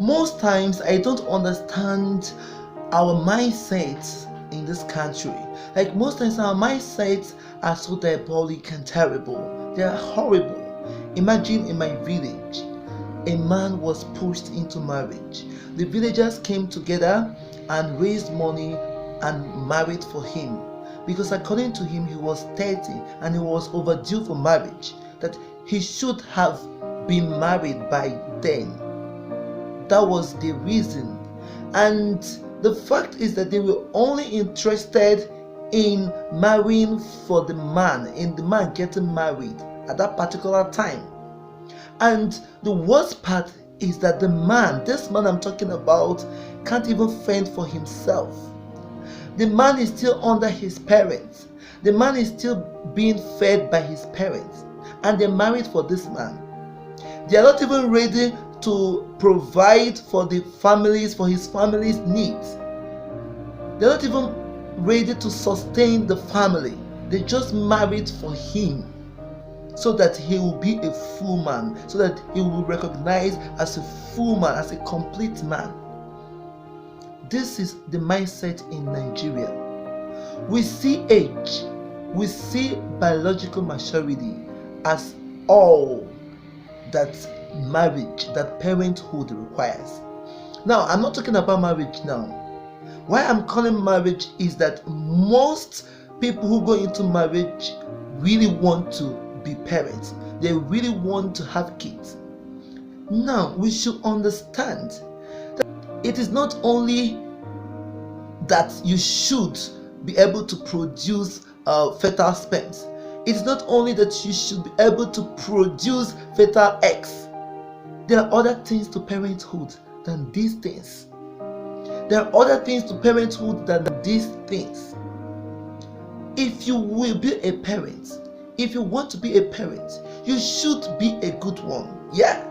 Most times I don't understand our mindsets in this country. Like most times our mindsets are so diabolic and terrible. They are horrible. Imagine in my village, a man was pushed into marriage. The villagers came together and raised money and married for him, because according to him he was 30 and he was overdue for marriage, that he should have been married by then. That was the reason. And the fact is that they were only interested in marrying for the man, in the man getting married at that particular time. And the worst part is that the man, this man I'm talking about, can't even fend for himself. The man is still under his parents. The man is still being fed by his parents. And they're married for this man. They are not even ready to provide for the families, for his family's needs. They're not even ready to sustain the family. They just married for him, so that he will be a full man, so that he will be recognized as a full man, as a complete man. This is the mindset in Nigeria. We see age, we see biological maturity as all that marriage, that parenthood requires. Now, I'm not talking about marriage now. Why I'm calling marriage is that most people who go into marriage really want to be parents. They really want to have kids. Now, we should understand that it is not only that you should be able to produce fertile sperms. It's not only that you should be able to produce fertile eggs. There are other things to parenthood than these things. There are other things to parenthood than these things. If you will be a parent, if you want to be a parent, you should be a good one. Yeah.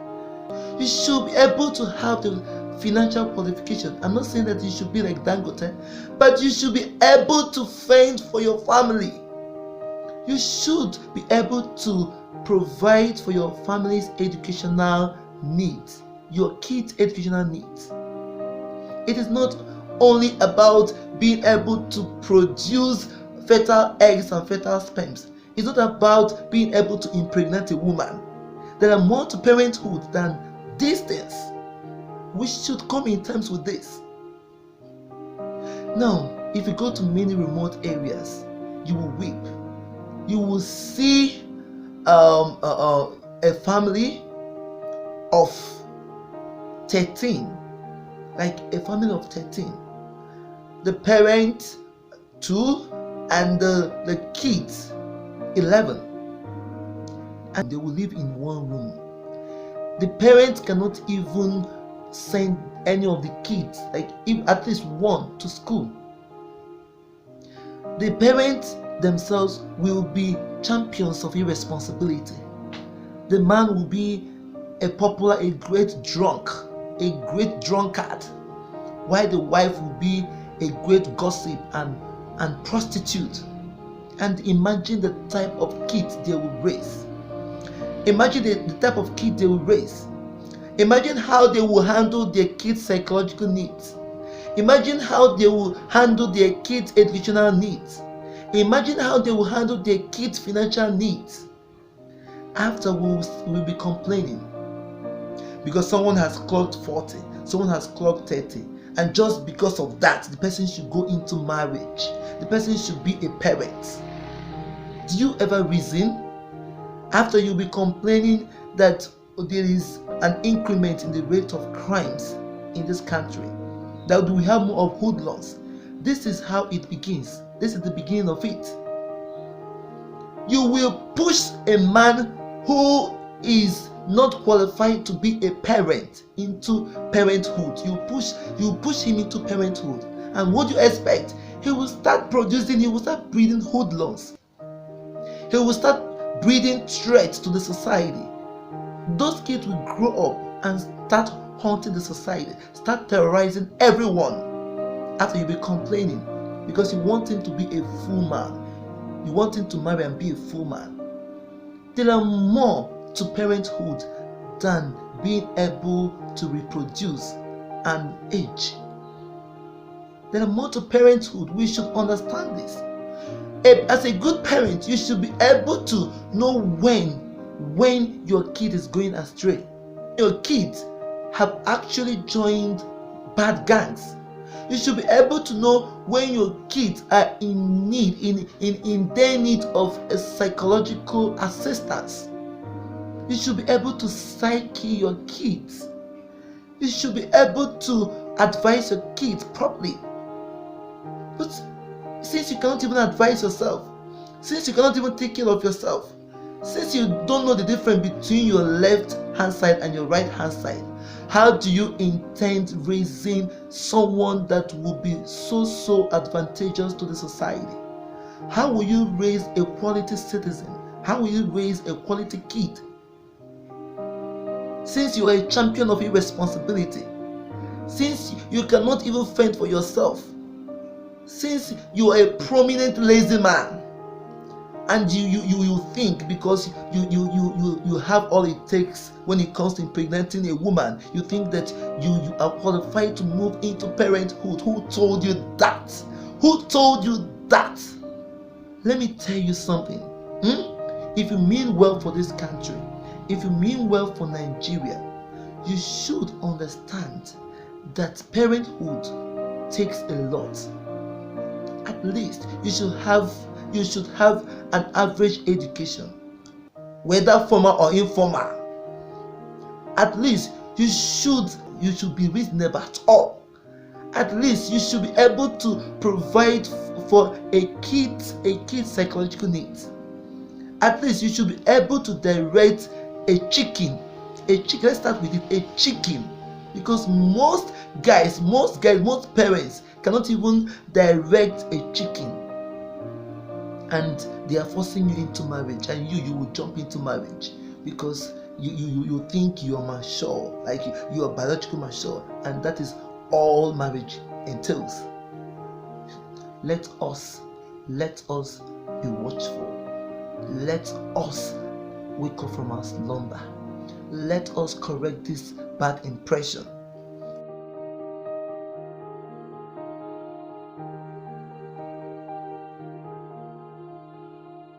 You should be able to have the financial qualification. I'm not saying that you should be like Dangote, but you should be able to fend for your family. You should be able to provide for your family's educational needs, your kids' educational needs. It is not only about being able to produce fertile eggs and fertile sperms. It's not about being able to impregnate a woman. There are more to parenthood than these things. We should come in terms with this. Now, if you go to many remote areas, you will weep. You will see a family of 13, like a family of 13. The parents 2 and the kids 11, and they will live in one room. The parents cannot even send any of the kids, like if at least one, to school. The parents themselves will be champions of irresponsibility. The man will be a great drunk, a great drunkard, while the wife will be a great gossip and prostitute. And imagine the type of kids they will raise. Imagine the type of kids they will raise. Imagine how they will handle their kids' psychological needs. Imagine how they will handle their kids' educational needs. Imagine how they will handle their kids' financial needs. Afterwards, we'll be complaining because someone has clocked 40, someone has clocked 30, and just because of that, the person should go into marriage. The person should be a parent. Do you ever reason? After you'll be complaining that there is an increment in the rate of crimes in this country, that we have more of hoodlums. This is how it begins. This is the beginning of it. You will push a man who is not qualified to be a parent into parenthood. You push him into parenthood, and what do you expect? He will start breeding hoodlums. He will start breeding threats to the society. Those kids will grow up and start haunting the society, start terrorizing everyone. After you be complaining because you want him to be a full man, you want him to marry and be a full man. There are more to parenthood than being able to reproduce and age. There are more to parenthood. We should understand this. As a good parent, you should be able to know when your kid is going astray. Your kids have actually joined bad gangs. You should be able to know when your kids are in their need of a psychological assistance. You should be able to psyche your kids. You should be able to advise your kids properly. But since you cannot even advise yourself, since you cannot even take care of yourself, since you don't know the difference between your left hand side and your right hand side, how do you intend raising someone that will be so advantageous to the society? How will you raise a quality citizen? How will you raise a quality kid? Since you are a champion of irresponsibility, since you cannot even fend for yourself, since you are a prominent lazy man, and you think because you have all it takes when it comes to impregnating a woman, you think that you are qualified to move into parenthood. Who told you that? Who told you that? Let me tell you something. If you mean well for this country, if you mean well for Nigeria, you should understand that parenthood takes a lot. At least you should have an average education, whether formal or informal. At least you should be reasonable at all. At least you should be able to provide for a kid's psychological needs. At least you should be able to direct a chicken. Let's start with it. A chicken, because most parents cannot even direct a chicken, and they are forcing you into marriage, and you will jump into marriage because you think you are mature, like you are biologically mature, and that is all marriage entails. Let us be watchful. Let us wake up from our slumber. Let us correct this bad impression